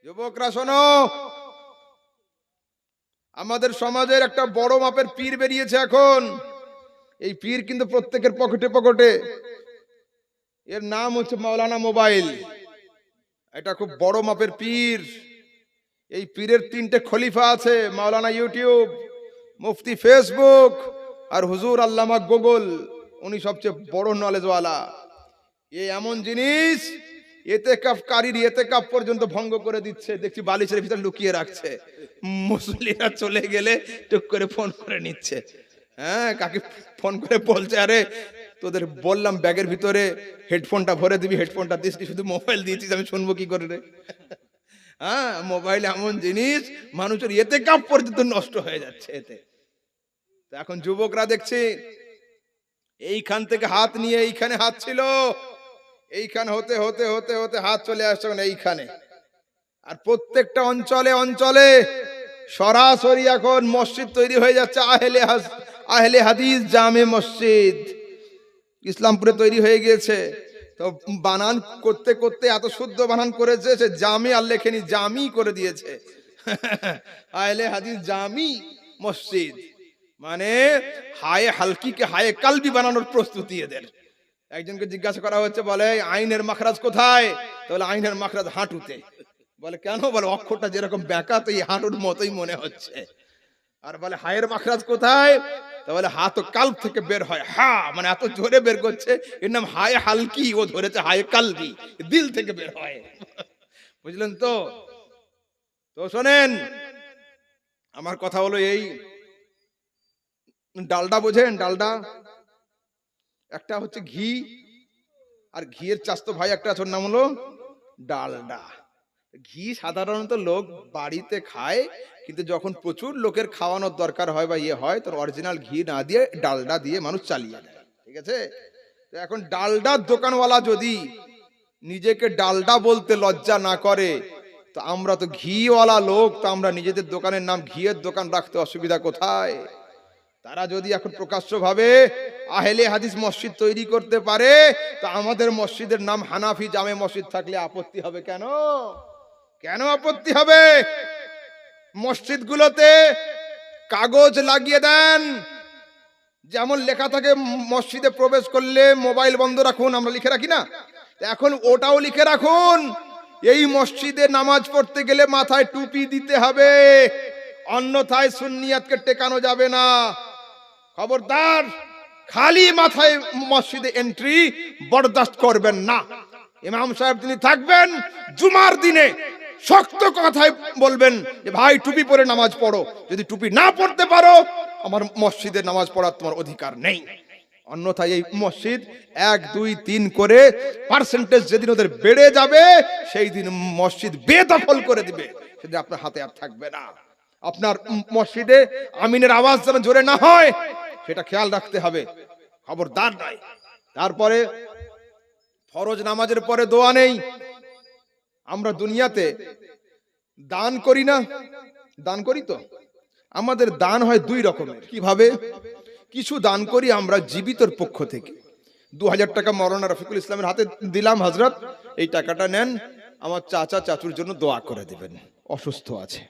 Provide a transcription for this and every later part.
যুবকরা শোনো, আমাদের সমাজের একটা বড় মাপের পীর বেরিয়েছে এখন। এই পীর কিন্তু প্রত্যেকের পকেটে পকেটে। এর নাম হচ্ছে মাওলানা মোবাইল। এটা খুব বড় মাপের পীর। এই পীরের 3টে খলিফা আছে, মাওলানা ইউটিউব, মুফতি ফেসবুক, আর হুজুর আল্লামা গুগল। উনি সবচেয়ে বড় নলেজওয়ালা। এই এমন জিনিস এতেকাফকারীর এতেকাফ পর্যন্ত ভঙ্গ করে দিচ্ছে। দেখছি বালিশের ভিতর লুকিয়ে রাখছে, মুসল্লিরা চলে গেলে টুক করে ফোন করে নিচ্ছে। হ্যাঁ, কাকে ফোন করে বলছে, আরে তোদের বললাম ব্যাগের ভিতরে হেডফোনটা ভরে দিবি, হেডফোনটা দিস, শুধু মোবাইল দিয়েছিস, আমি শুনবো কি করে রে? হ্যাঁ, মোবাইল এমন জিনিস, মানুষের এতেকাফ পর্যন্ত নষ্ট হয়ে যাচ্ছে এতে। এখন যুবকরা দেখছি এইখান থেকে হাত নিয়ে এইখানে হাত ছিল, এইখানে হতে হতে হতে হতে হাত চলে আসছে এইখানে। আর প্রত্যেকটা অঞ্চলে অঞ্চলে সরাসরি এখন মসজিদ তৈরি হয়ে যাচ্ছে। আহলে হাদিস জামে মসজিদ ইসলামপুরে তৈরি হয়ে গিয়েছে। তো বানান করতে করতে এত শুদ্ধ বানান করেছে, সে জামে আর লেখেনি, জামি করে দিয়েছে। আহলে হাদিস জামি মসজিদ মানে হায়ে হালকিকে হায়ে কালবি বানানোর প্রস্তুতি এদের। একজনকে জিজ্ঞাসা করা হচ্ছে, বলে আইনের মাখরাজ কোথায়? তাহলে আইনের মাখরাজ হাঁটুতে। বলে কেন? বলে অক্ষরটা যেরকম ব্যাকা, তো এই হাঁটুর মতোই মনে হচ্ছে। আর বলে হায়ের মাখরাজ কোথায়? তাহলে হাত কাল্ব থেকে বের হয়, হা মানে এত জোরে বের করছে, এর নাম হায়ে হালকি। ও ধরেছে হায়ে কালবি, দিল থেকে বের হয়। বুঝলেন তো? তো শোনেন, আমার কথা হলো এই, ডালডা বোঝেন? ডালডা একটা হচ্ছে ঘি, আর ঘিয়ের চাস্তো ভাই একটা আছে, ওর নাম হলো ডালডা। ঘি সাধারণত লোক বাড়িতে খায়, কিন্তু যখন প্রচুর লোকের খাওয়ানোর দরকার হয় বা ইয়ে হয়, তখন অরিজিনাল ঘি না দিয়ে ডালডা দিয়ে মানুষ চালিয়ে দেয়। ঠিক আছে? তো এখন ডালডার দোকানওয়ালা যদি নিজেকে ডালডা বলতে লজ্জা না করে, তো আমরা তো ঘিওয়ালা লোক, তো আমরা নিজেদের দোকানের নাম ঘিয়ের দোকান রাখতে অসুবিধা কোথায়? তারা যদি এখন প্রকাশ্যভাবে আহলে হাদিস মসজিদ তৈরি করতে পারে, তো আমাদের মসজিদের নাম হানাফি জামে মসজিদ থাকলে আপত্তি হবে কেন? কেন আপত্তি হবে? মসজিদগুলোতে কাগজ লাগিয়ে দেন, যেমন লেখা থাকে মসজিদে প্রবেশ করলে মোবাইল বন্ধ রাখুন, আমরা লিখে রাখি না? এখন ওটাও লিখে রাখুন, এই মসজিদে নামাজ পড়তে গেলে মাথায় টুপি দিতে হবে, অন্যথায় সুন্নিয়াতকে টেকানো যাবে না। খবরদার, খালি মাথায় মসজিদে এন্ট্রি বরদাস্ত করবেন না। ইমাম সাহেব তিনি থাকবেন, জুমার দিনে শক্ত কথায় বলবেন যে ভাই টুপি পরে নামাজ পড়ো, যদি টুপি না পড়তে পারো আমার মসজিদে নামাজ পড়ার তোমার অধিকার নেই। অন্যথায় এই মসজিদ 1, 2, 3 করে পার্সেন্টেজ যেদিন ওদের বেড়ে যাবে, সেই দিন মসজিদ বেদখল করে দিবে, সেদিন আপনার হাতে আর থাকবে না। আপনার মসজিদে আমিনের আওয়াজ যেন জোরে না হয়, সেটা খেয়াল রাখতে হবে, খবরদার নাই। তারপরে ফরজ নামাজের পরে দোয়া নেই। আমরা দুনিয়াতে দান করি না? দান করি তো। আমাদের দান হয় 2 রকমের। কিভাবে? কিছু দান করি আমরা জীবিতর পক্ষ থেকে। 2000 টাকা মৌলানা রফিকুল ইসলামের হাতে দিলাম, হযরত এই টাকাটা নেন, আমার চাচা চাচুর জন্য দোয়া করে দিবেন, অসুস্থ আছে।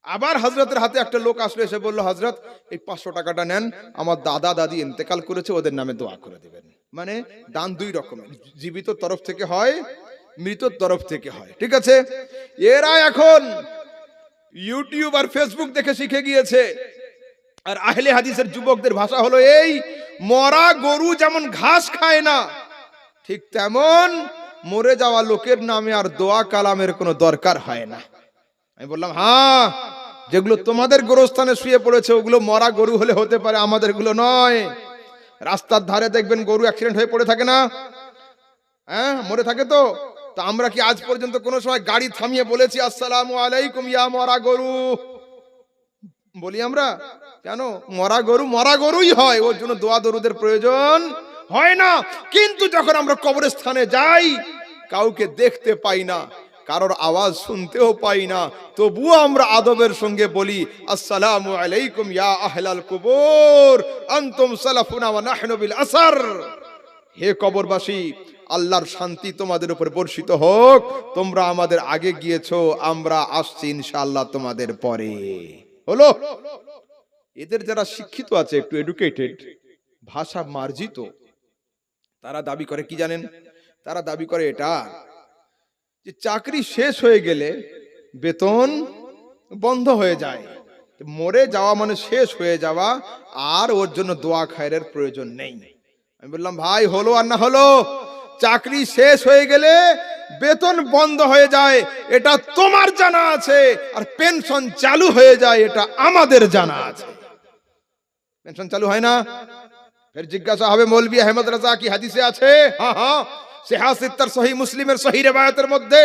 আবার হযরতের হাতে একটা লোক আসলো, এসে বলল, হযরত এই 500 টাকাটা নেন, আমার দাদা দাদি ইন্তেকাল করেছে, ওদের নামে দোয়া করে দিবেন। মানে দান 2 রকমের, জীবিত তরফ থেকে হয়, মৃতর তরফ থেকে হয়। ঠিক আছে? এরা এখন ইউটিউব আর ফেসবুক দেখে শিখে গিয়েছে। আর আহলে হাদিসের যুবকদের ভাষা হলো এই, মরা গরু যেমন ঘাস খায় না, ঠিক তেমন মরে যাওয়া লোকের নামে আর দোয়া কালামের কোনো দরকার হয় না। আমি বললাম, হ্যাঁ, যেগুলো তোমাদের গোরস্থানে শুয়ে পড়েছে ওগুলো মরা গরু হলে হতে পারে, আমাদের গুলো নয়। রাস্তার ধারে দেখবেন গরু অ্যাক্সিডেন্ট হয়ে পড়ে থাকে না? হ্যাঁ, মরে থাকে তো। তা আমরা কি আজ পর্যন্ত কোনো সময় গাড়ি থামিয়ে বলেছি আসসালামু আলাইকুম ইয়া মরা গরু? বলি আমরা? কেন? মরা গরু মরা গরুই হয়, ওর জন্য দোয়া দরুদের প্রয়োজন হয় না। কিন্তু যখন আমরা কবরস্থানে যাই, কাউকে দেখতে পাই না, কারোর আওয়াজ শুনতেও পাই না, তবুও আমরা আদবের সঙ্গে বলি আসসালামু আলাইকুম ইয়া আহলাল কুবুর আনতুম সালাফুনা ওয়া নাহনু বিল আসার। হে কবরবাসী, আল্লাহর শান্তি তোমাদের উপর বর্ষিত হোক। তোমরা আমাদের আগে গিয়েছো, আমরা আসছি ইনশাআল্লাহ তোমাদের পরে। হলো, এদের যারা শিক্ষিত আছে, একটু এডুকেটেড, ভাষা মার্জিত, তারা দাবি করে কি জানেন? তারা দাবি করে এটা যে চাকরি শেষ হয়ে গেলে বেতন বন্ধ হয়ে যায়, মরে যাওয়া মানে শেষ হয়ে যাওয়া, আর ওর জন্য দোয়া খায়রের প্রয়োজন নেই। আমি বললাম ভাই, হলো আর না হলো, চাকরি শেষ হয়ে গেলে বেতন বন্ধ হয়ে যায় এটা তোমার জানা আছে, আর পেনশন চালু হয়ে যায় এটা আমাদের জানা আছে। পেনশন চালু হয় না? ফের জিজ্ঞাসা হবে মৌলভী আহমদ রাজা কি হাদিসে আছে? হ্যাঁ হ্যাঁ, সিহাসিত্তার সহিহ মুসলিমের সহিহ রিওয়ায়াতের মধ্যে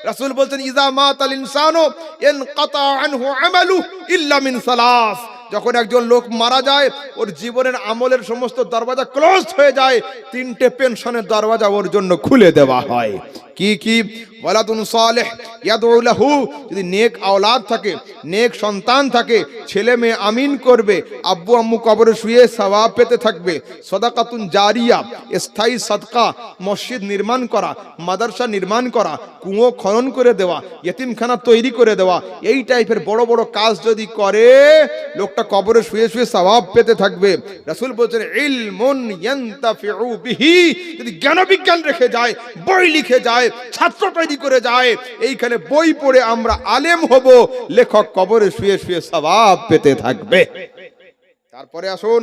রাসূল বলছেন ইজা মাতাল ইনসানু ইনকাতা আনহু আমালু ইল্লা মিন সালাস। যখন একজন লোক মারা যায়, ওর জীবনের আমলের সমস্ত দরজা ক্লোজ হয়ে যায়, তিনটে পেনশনের দরজা ওর জন্য খুলে দেওয়া হয়। কি কি? ওয়ালাদুন সালেহ ইয়াদউ লাহু, যদি নেক আওলাদ থাকে, নেক সন্তান থাকে, ছেলে মেয়ে আমিন করবে, আব্বু আম্মু কবরে শুয়ে সওয়াব পেতে থাকবে। সাদাকাতুন জারিয়া, স্থায়ী সাদকা, মসজিদ নির্মাণ করা, মাদ্রাসা নির্মাণ করা, কুয়ো খনন করে দেওয়া, ইতিমখানা তৈরি করে দেওয়া, এই টাইপের বড় বড় কাজ যদি করে, লোকটা কবরে শুয়ে শুয়ে সওয়াব পেতে থাকবে। রাসূল বলেছেন ইলমুন ইয়ানতাফিউ বিহি, যদি জ্ঞান বিজ্ঞান রেখে যায়, বই লিখে যায়, ছাত্র তৈরি করে যায়, এইখানে বই পড়ে আমরা আলেম হব, লেখক কবরে শুয়ে শুয়ে সওয়াব পেতে থাকবে। তারপরে আসুন,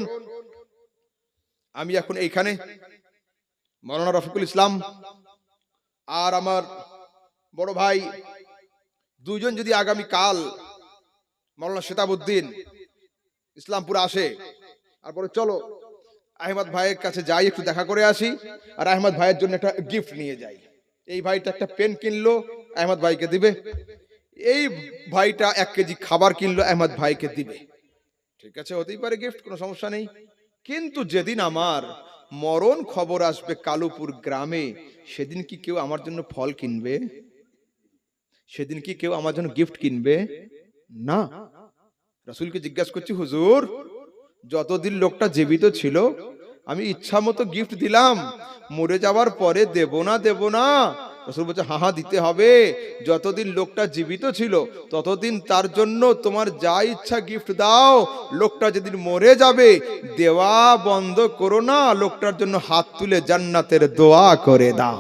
আমি এখন এইখানে মাওলানা রফিকুল ইসলাম আর আমার বড় ভাই দুইজন যদি আগামী কাল মাওলানা শেতাবউদ্দিন ইসলামপুর আসে, তারপরে চলো আহমদ ভাইয়ের কাছে যাই, একটু দেখা করে আসি, আর আহমদ ভাইয়ের জন্য একটা গিফট নিয়ে যাই। এই ভাইটা একটা পেন কিনলো, আহমদ ভাইকে দিবে। এই ভাইটা 1 কেজি খাবার কিনলো, আহমদ ভাইকে দিবে। ঠিক আছে, হতেই পারে গিফট, কোনো সমস্যা নেই। কিন্তু যেদিন আমার মরণ খবর আসবে কালুপুর গ্রামে, সেদিন কি কেউ আমার জন্য ফল কিনবে? সেদিন কি কেউ আমার জন্য গিফট কিনবে? না। রাসূলকে জিজ্ঞাসা করছি, হুজুর যতদিন লোকটা জীবিত ছিল আমি ইচ্ছা মতো গিফট দিলাম, মরে যাওয়ার পরে দেব না? রাসূল বলছে হ্যাঁ হ্যাঁ দিতে হবে। যতদিন লোকটা জীবিত ছিল ততদিন তার জন্য তোমার যা ইচ্ছা গিফট দাও, লোকটা যেদিন মরে যাবে দেওয়া বন্ধ করো না, লোকটার জন্য হাত তুলে জান্নাতের দোয়া করে দাও।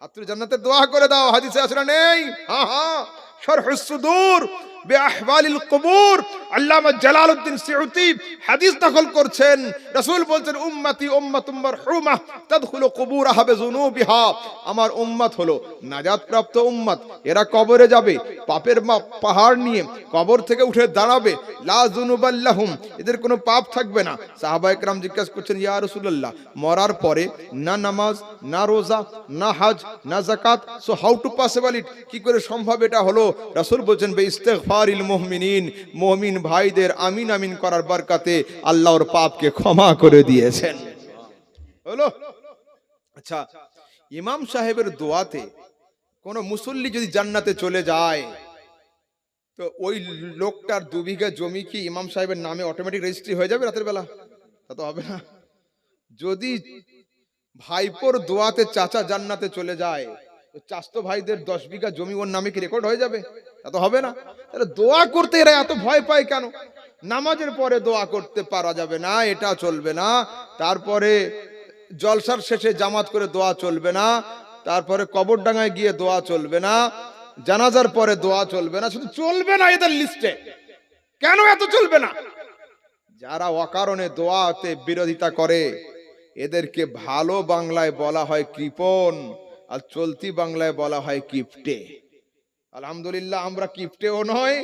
হাত তুলে জান্নাতের দোয়া করে দাও। হাদিসে আছে না নেই? হ্যাঁ হ্যাঁ, শরহুস সুদূর বিআহওয়ালিল কুবুর আল্লামা জালালউদ্দিন সিউতি হাদিস নকল করছেন। রাসূল বলছেন উম্মতি উম্মাতুম মারহুমা তাদখুলু কুবুরাহা বিযুনুবিহা, আমার উম্মত হলো নাজাত প্রাপ্ত উম্মত, এরা কবরে যাবে পাপের পাহাড় নিয়ে, কবর থেকে উঠে দাঁড়াবে, লা যুনুবাল্লাহুম, এদের কোনো পাপ থাকবে না। সাহাবায়ে কেরাম জিজ্ঞাসা করছেন ইয়া রাসূলুল্লাহ, মরার পরে না নামাজ, না রোজা, না হজ, না যাকাত, so how to possible it, কি করে সম্ভব এটা হলো? রাসূল বলছেন বে ইস্তিগফারিল মুমিনিন, মুমিন ভাইদের আমিন আমিন করার বরকতে আল্লাহর পাপকে ক্ষমা করে দিয়েছেন। হলো? আচ্ছা, ইমাম সাহেবের দোয়াতে কোন মুসল্লি যদি জান্নাতে চলে যায়, তো ওই লোকটার 2 বিঘা জমি কি ইমাম সাহেবের নামে অটোমেটিক রেজিস্ট্রি হয়ে যাবে রাতের বেলা? তা তো হবে না। যদি ভাইপোর দোয়াতে চাচা জান্নাতে চলে যায়, তো চাচতো ভাইদের 10 বিঘা জমি ওর নামে কি রেকর্ড হয়ে যাবে? তা তো হবে না। তাহলে দোয়া করতে এরা এত ভয় পায় কেন? নামাজের পরে দোয়া করতে পারা যাবে না, এটা চলবে না। তারপরে জলসার শেষে জামাত করে দোয়া চলবে না। তারপরে কবরডাঙ্গায় গিয়ে দোয়া চলবে না। জানাজার পরে দোয়া চলবে না। শুধু চলবে না এদের লিস্টে। কেন এত চলবে না? যারা অকারণে দোয়াতে বিরোধিতা করে এদেরকে ভালো বাংলায় বলা হয় কৃপণ, আর চলতি বাংলায় বলা হয় কিপটে। আলহামদুলিল্লাহ, আমরা কিপটেও নয়,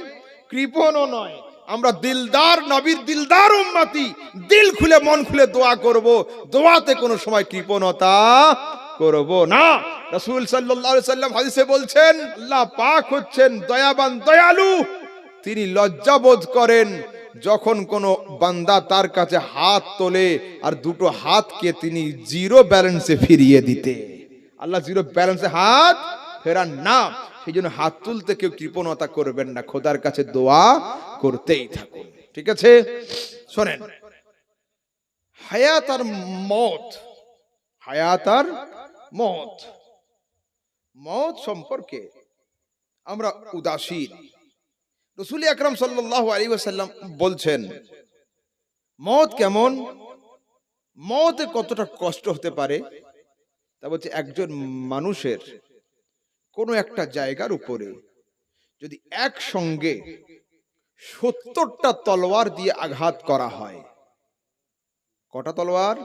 কৃপণও নয়। আমরা দিলদার, নবীর দিলদার উম্মতি, দিল খুলে মন খুলে দোয়া করব, দোয়াতে কোনো সময় কৃপণতা করব না। রাসূল সাল্লাল্লাহু আলাইহি সাল্লাম হাদিসে বলছেন আল্লাহ পাক হচ্ছেন দয়াবান, দয়ালু। তিনি লজ্জা বোধ করেন যখন কোন বান্দা তার কাছে হাত তোলে আর দুটো হাতকে তিনি জিরো ব্যালেন্সে ফিরিয়ে দিতে। আল্লাহ জিরো ব্যালেন্সে হাত ফেরান না, সেই জন্য হাত তুলতে কেউ কৃপণতা করবেন না, খোদার কাছে দোয়া করতেই থাকুন। ঠিক আছে, শোনেন, হায়াত আর মওত, হায়াত আর মত, মত সম্পর্কে আমরা উদাসীন। রাসূল আকরাম সাল্লাল্লাহু আলাইহি ওয়াসাল্লাম বলছেন মত কেমন, মতে কতটা কষ্ট হতে পারে। তা বলছে একজন মানুষের কোনো একটা জায়গার উপরে যদি একসঙ্গে 70টা তলোয়ার দিয়ে আঘাত করা হয়, কটা তলোয়ার?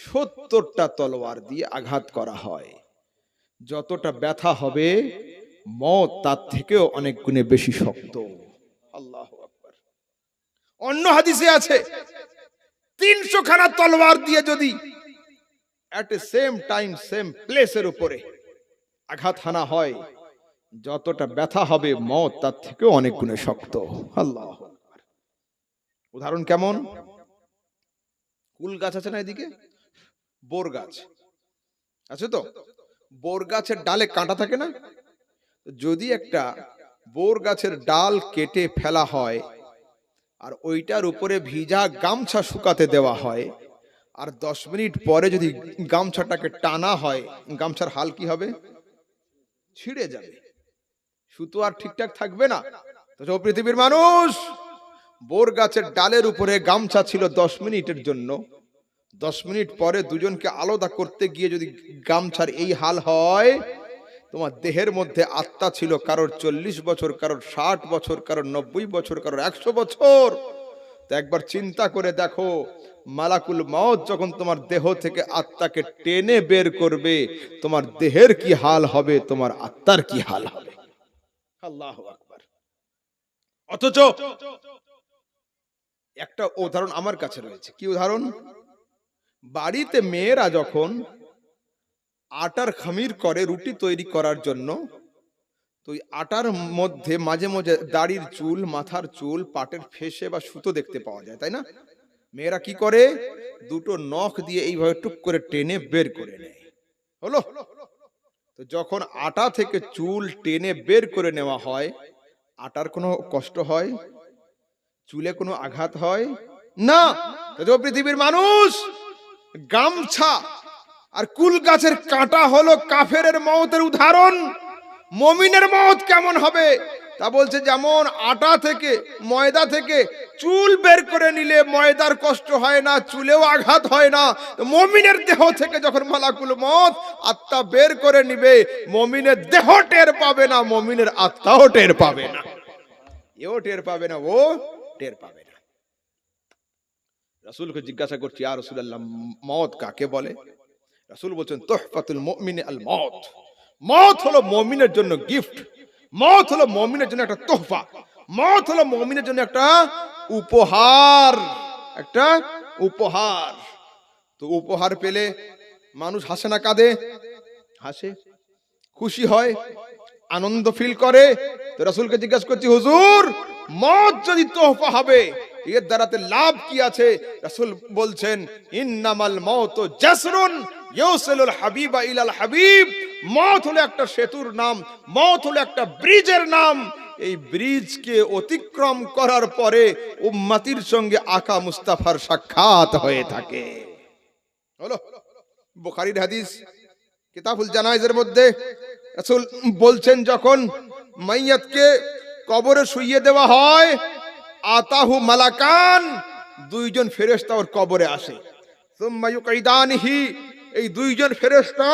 70টা তলোয়ার দিয়ে আঘাত করা হয়, যতটা ব্যথা হবে মত তার থেকেও অনেক গুণে বেশি শক্ত। আল্লাহু আকবার। অন্য হাদিসে আছে 300 খানা তলোয়ার দিয়ে যদি এট এ সেম টাইম সেম প্লেসের উপরে আঘাত হানা হয়, যতটা ব্যথা হবে মত তার থেকেও অনেক গুণে শক্ত। আল্লাহু আকবার। উদাহরণ কেমন? কুল গাছ আছে না এদিকে, বোর গাছ আছে তো, বোর গাছের ডালে কাঁটা থাকে না? যদি একটা বোর গাছের ডাল কেটে ফেলা হয় আর ওইটার উপরে ভিজা গামছা শুকাতে দেওয়া হয়, আর 10 মিনিট পরে যদি গামছাটাকে টানা হয়, গামছার হাল কি হবে? ছিঁড়ে যাবে, সুতো আর ঠিকঠাক থাকবে না। তো পৃথিবীর মানুষ, বোর গাছের ডালের উপরে গামছা ছিল 10 মিনিটের জন্য, 10 মিনিট পরে দুজনকে আলাদা করতে গিয়ে যদি গামছার এই হাল হয়, তোমার দেহের মধ্যে আত্মা ছিল কারোর 40 বছর, কারোর 60 বছর, কারোর 90 বছর, কারোর 100 বছর। তো একবার চিন্তা করে দেখো, মালাকুল মউত যখন তোমার দেহ থেকে আত্মাকে টেনে বের করবে, তোমার দেহের কি হাল হবে, তোমার আত্মার কি হাল হবে। আল্লাহু আকবার। অথচ একটা উদাহরণ আমার কাছে রয়েছে। কি উদাহরণ? বাড়িতে মেয়েরা যখন আটার খামির করে রুটি তৈরি করার জন্য, তো আটার মধ্যে মাঝে মাঝে দাড়ির চুল, মাথার চুল, পাটের ফেসে বা সুতো দেখতে পাওয়া যায়, তাই না? মেয়েরা কি করে? দুটো নখ দিয়ে এইভাবে টুক করে টেনে বের করে নেয়। হলো? তো যখন আটা থেকে চুল টেনে বের করে নেওয়া হয়, আটার কোনো কষ্ট হয়? চুলে কোনো আঘাত হয় না। তো পৃথিবীর মানুষ, গামছা আর কুল গাছের কাঁটা হলো কাফেরের মওতের উদাহরণ। মুমিনের মওত কেমন হবে? তা বলছে যেমন আটা থেকে, ময়দা থেকে চুল বের করে নিলে ময়দার কষ্ট হয় না, চুলেও আঘাত হয় না, তো মুমিনের দেহ থেকে যখন মালাকুল মওত আত্মা বের করে নিবে, মুমিনের দেহ টের পাবে না, মুমিনের আত্মাও টের পাবে না। এও টের পাবে না, ও টের পাবে না। রাসূলকে জিজ্ঞাসা করছি, ইয়া রাসূলুল্লাহ, মওত কাকে বলে? রাসূল বলছেন তুহফাতুল মুমিন আল মওত। মওত হলো মুমিনের জন্য গিফট, মওত হলো মুমিনের জন্য একটা তোহফা, মওত হলো মুমিনের জন্য একটা উপহার, একটা উপহার। তো উপহার পেলে মানুষ হাসে না কাঁদে? হাসে, খুশি হয়, আনন্দ ফিল করে। তো রাসূলকে জিজ্ঞাসা করছি, হুজুর মওত যদি তোহফা হবে, এর দ্বারাতে লাভ কি আছে? রাসূল বলছেন ইন্নামাল মাউতু জাসরুন ইউসিলুল হাবিবা ইলাল হাবিব। মওত হলো একটা সেতুর নাম, মওত হলো একটা ব্রিজের নাম। এই ব্রিজকে অতিক্রম করার পরে উম্মতির সঙ্গে আকা মুস্তাফার সাক্ষাৎ হয়ে থাকে। হলো বুখারীর হাদিস কিতাবুল জানাইজের মধ্যে রাসূল বলছেন, যখন মাইয়াতকে কবরে শুইয়ে দেওয়া হয়, আতাহু মালাকান, দুইজন ফেরেশতা ওর কবরে আসে। সুম্মা ইউকাইদানিহি, এই দুইজন ফেরেশতা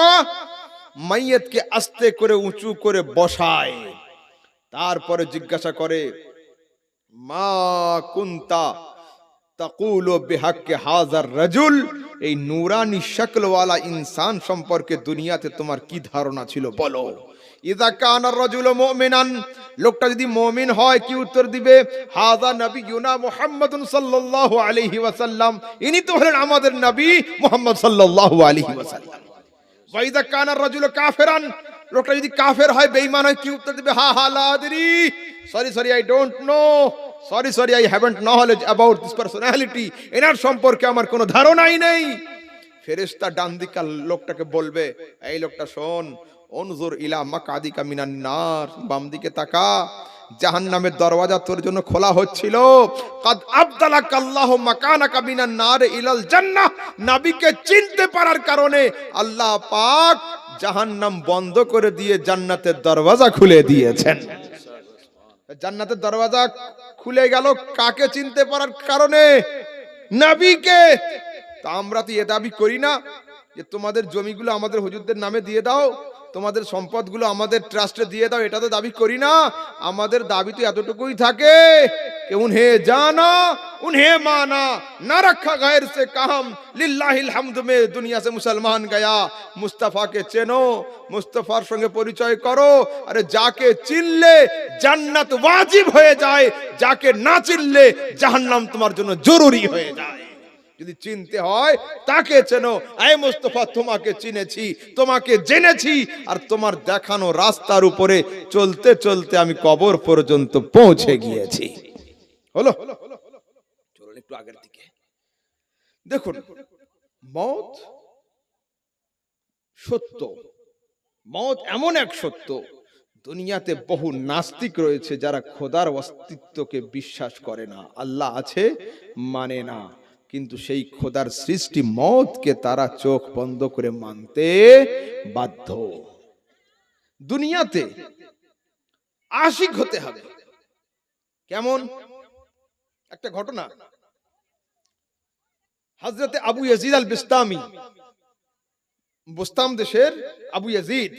মাইয়াতকে আস্তে করে উঁচু করে বসায়। তারপরে জিজ্ঞাসা করে, মা কুনতা তাকুলু বিহাক্কি হাযার রাজুল, এই নূরানি শক্লওয়ালা ইনসান সম্পর্কে দুনিয়াতে তোমার কি ধারণা ছিল বলো। ইযা কানা রাজুলু মুমিনান, লোকটা যদি মুমিন হয়, কি উত্তর দিবে? হাযা নবিয়ুনা মুহাম্মাদুন সাল্লাল্লাহু আলাইহি ওয়াসাল্লাম, ইনি তো হলেন আমাদের নবী মুহাম্মদ সাল্লাল্লাহু আলাইহি ওয়াসাল্লাম। ওয়া ইযা কানা রাজুলু কাফিরান, লোকটা যদি কাফের হয়, বেঈমান হয়, কি উত্তর দিবে? হা হা লা আদরি, sorry I don't know, sorry I haven't knowledge about this personality, এনার সম্পর্কে আমার কোনো ধারণাই নেই। ফেরেশতা ডান দিকের লোকটাকে বলবে, এই লোকটা শোন, উনজুর ইলা মাকাদিকা মিনান নার, বাম দিকে তাকা, জাহান্নামের দরওয়াজা তোর জন্য খোলা হচ্ছিল। কাদ আবদালাকাল্লাহু মাকানাকা মিনান নার ইলাল জান্নাহ, নবীকে চিনতে পারার কারণে আল্লাহ পাক জাহান্নাম বন্ধ করে দিয়ে জান্নাতের দরওয়াজা খুলে দিয়েছেন। জান্নাতের দরওয়াজা খুলে গেল কাকে চিনতে পারার কারণে? নবীকে। তা আমরা তো এ দাবি করি না যে তোমাদের জমিগুলো আমাদের হুজুরদের নামে দিয়ে দাও, তোমাদের সম্পদগুলো আমাদের ট্রাস্টে দিয়ে দাও, এটা তো দাবি করি না। আমাদের দাবি তো এতটুকুই থাকে कि उन्हें जाना उन्हें माना न रखा गैर से काम लिल्लाहिल हम्द में दुनिया से मुसलमान गया। मुस्तफा के চেনো, মুস্তাফার সঙ্গে পরিচয় করো। আরে যাকে চিনলে জান্নাত ওয়াজিব হয়ে যায়, যাকে না চিনলে জাহান্নাম তোমার জন্য জরুরি হয়ে যায়। যদি চিনতে হয় তাকে চেনো। এই মুস্তাফা তোমাকে চিনেছি, তোমাকে জেনেছি, আর তোমার দেখানো রাস্তার উপরে চলতে চলতে আমি কবর পর্যন্ত পৌঁছে গিয়েছি। হলো, চলুন একটু আগের দিকে দেখুন। মওত সত্য, মওত এমন এক সত্য, দুনিয়াতে বহু নাস্তিক রয়েছে যারা খোদার অস্তিত্বকে বিশ্বাস করে না, আল্লাহ আছে মানে না, কিন্তু সেই খোদার সৃষ্টি মওতকে তারা চোখ বন্ধ করে মানতে বাধ্য। দুনিয়াতে আশিক হতে হবে। কেমন? একটা ঘটনা, হযরতে আবু ইয়াজিদ আল বিস্তামি, বুস্তাম দেশের আবু ইয়াজিদ,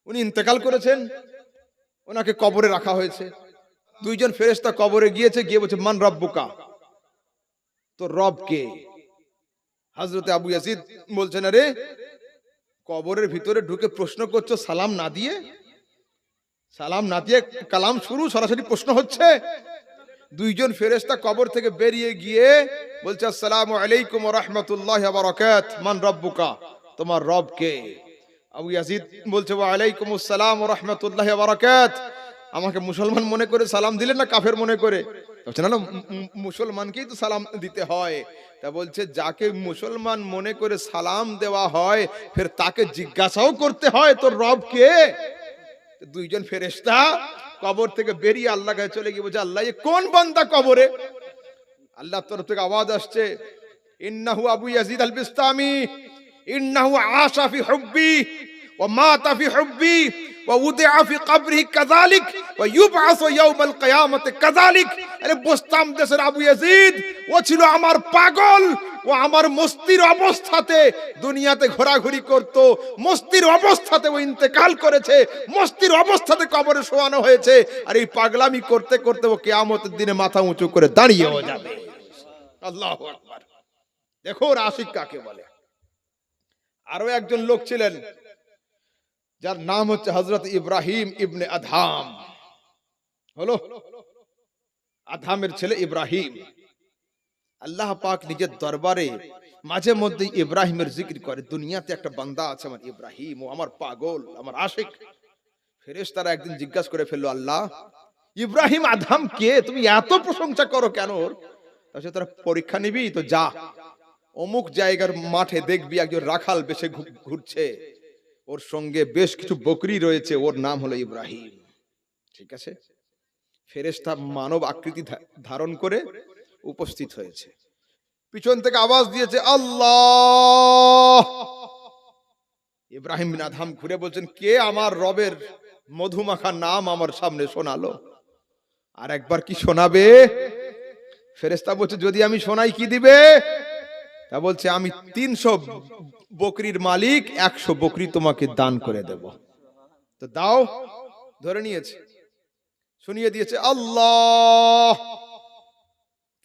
উনি ইন্তেকাল করেছেন, ওনাকে কবরে রাখা হয়েছে। দুইজন ফেরেশতা কবরে গিয়েছে, গিয়ে বলছে মান রব্বুকা, তো রব কে? হযরতে আবু ইয়াজিদ বলছেন আরে কবরের ভিতরে ঢুকে প্রশ্ন করছো সালাম না দিয়ে? সালাম না দিয়ে কালাম শুরু, সরাসরি প্রশ্ন হচ্ছে। দুইজন ফেরেশতা কবর থেকে বেরিয়ে গিয়ে বলছে আসসালামু আলাইকুম ওয়া রাহমাতুল্লাহি ওয়া বারাকাত, মান রব্বুকা, তোমার রব কে? আবু ইয়াজিদ বলছে ওয়া আলাইকুম আসসালাম ওয়া রাহমাতুল্লাহি ওয়া বারাকাত। আমাকে মুসলমান মনে করে সালাম দিলেন না কাফের মনে করে? বলছে না, মুসলমানকেই তো সালাম দিতে হয়। তা বলছে যাকে মুসলমান মনে করে সালাম দেওয়া হয় ফের তাকে জিজ্ঞাসাও করতে হয় তোর রব কে? দুইজন ফেরেশতা কবর থেকে বেরিয়ে আল্লাহর কাছে চলে গিয়ে বলছে আল্লাহ এ কোন বান্দা কবরে? আল্লাহর তরফ থেকে আওয়াজ আসছে ইন্নাহু আবু ইয়াজিদ আল বিস্তামি ইন্নাহু আশা ফি হুব্বি ওয়া মাতা ফি হুব্বি ওয়া উদিআ ফি কবরিহি কাযালিক ওয়া ইউবআসু ইয়াউমাল কিয়ামতি কাযালিক। আরে বুস্তাম দেশের আবু ইয়াজিদ ও ছিল আমার পাগল, ও আমার মস্তির অবস্থাতে দুনিয়াতে ঘোরাঘুরি করত, মস্তির অবস্থাতে ও ইন্তেকাল করেছে, মস্তির অবস্থাতে কবরে শোয়ানো হয়েছে, আর এই পাগলামি করতে করতে ও কিয়ামতের দিনে মাথা উঁচু করে দাঁড়িয়েও যাবে। আল্লাহু আকবার। দেখো আশিক কাকে বলে। আরো একজন লোক ছিলেন যার নাম হচ্ছে হযরত ইব্রাহিম ইবনে আদহাম। হলো, আদহামের ছেলে ইব্রাহিম। আল্লাহ পাক নিজের দরবারে মাঝে মধ্যে ইব্রাহিমের জিকির করে। দুনিয়াতে একটা বান্দা আছে আমার ইব্রাহিম, ও আমার পাগল, আমার আশিক। ফেরেশতারা একদিন জিজ্ঞাসা করে ফেললো আল্লাহ ইব্রাহিম আদহাম কে? তুমি এত প্রশংসা করো কেন? তাহলে তারা পরীক্ষা নিবি তো যা, অমুক জায়গার মাঠে দেখবি একজন রাখাল বেশে ঘুরছে, ওর সঙ্গে বেশ কিছু বকরি রয়েছে, ওর নাম হলো ইব্রাহিম। ঠিক আছে, ফেরেশতা মানব আকৃতি ধারণ করে উপস্থিত হয়েছে। পিছন থেকে আওয়াজ দিয়েছে আল্লাহ। ইব্রাহিম বিন আদহাম ঘুরে বলছেন কে আমার রবের মধুমাখা নাম আমার সামনে শোনালো? আর একবার কি শোনাবে? ফেরেশতা বলছে যদি আমি শোনাই কি দিবে? তা বলছে আমি 300 বকরির মালিক, 100 বকরি তোমাকে দান করে দেব। তো দাও। ধরে নিয়েছে, শুনিয়ে দিয়েছে আল্লাহ।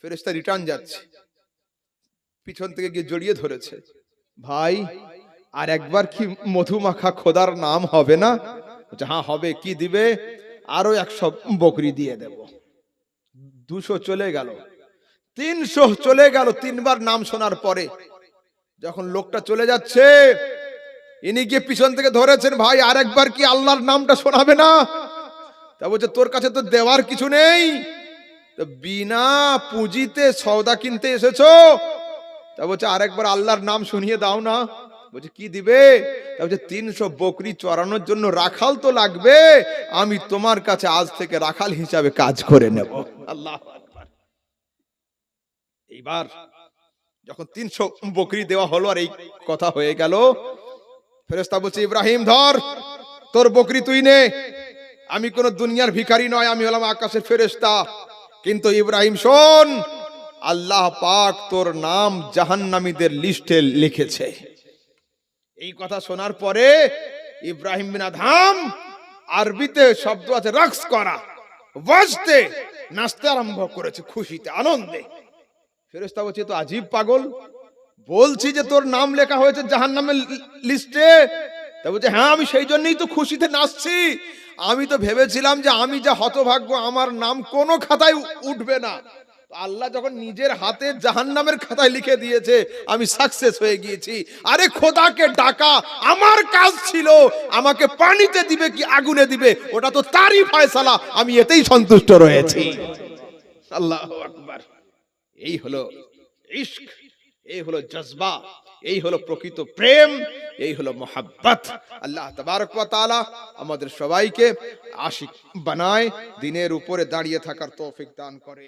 ফেরেশতা রিটার্ন যাচ্ছে, পিছন থেকে গিয়ে জড়িয়ে ধরেছে, ভাই আর একবার কি মধুমাখা খোদার নাম হবে না? হ্যাঁ হবে। কি দিবে? আরো 100 বকরি দিয়ে দেব। 200 চলে গেল, 300 চলে গেল। 3 বার নাম শোনার পরে যখন লোকটা চলে যাচ্ছে, ইনি গিয়ে পিছন থেকে ধরেছেন, ভাই আর একবার কি আল্লাহর নামটা শোনাবে না? তা বলছে তোর কাছে তো দেওয়ার কিছু নেই, তো বিনা পুঁজিতে সওদা কিনতে এসেছো। তা বলছে আরেকবার আল্লাহর নাম শুনিয়ে দাও না। বলছে কি দিবে? তা বলছে 300 বকরি চড়ানোর জন্য রাখাল তো লাগবে, আমি তোমার কাছে আজ থেকে রাখাল হিসাবে কাজ করে নেব। আল্লাহু আকবার। এইবার যখন 300 বকরি দেওয়া হলো আর এই কথা হয়ে গেল, ফেরেশতা বলছে ইব্রাহিম ধর তোর বকরি তুই নে, আমি কোন দুনিয়ার ভিখারি নয়, আমি হলাম আকাশের ফেরেশতা। কিন্তু ইব্রাহিম শোন, আল্লাহ পাক তোর নাম জাহান্নামীদের লিস্টে লিখেছে। এই কথা শোনার পরে ইব্রাহিম বিন আদহাম, আরবিতে শব্দ আছে রাকস করা, বাজতে নাচতে আরম্ভ করেছে খুশিতে আনন্দে। ফেরেশতা বলছে তো আজীব পাগল, বলছি যে তোর নাম লেখা হয়েছে জাহান্নামের লিস্টে। তা বলছে হ্যাঁ আমি সেই জন্যই তো খুশিতে নাচছি, আমি তো ভেবেছিলাম যে আমি যা হতভাগ্য আমার নাম কোনো খাতায় উঠবে না, আল্লাহ যখন নিজের হাতে জাহান্নামের খাতায় লিখে দিয়েছে আমি সাকসেস হয়ে গিয়েছি। আরে খোদাকে ডাকা আমার কাজ ছিল, আমাকে পানিতে দিবে কি আগুনে দিবে ওটা তো তারই ফয়সালা, আমি এতেই সন্তুষ্ট রয়েছি। আল্লাহু আকবার। এই হলো ইশক, এই হলো জজবা, এই হলো প্রকৃত প্রেম, এই হলো মোহাব্বত। আল্লাহ তাবারক ওয়া তাআলা আমাদের সবাইকে আশিক বানায়, দিনের উপরে দাঁড়িয়ে থাকার তৌফিক দান করে।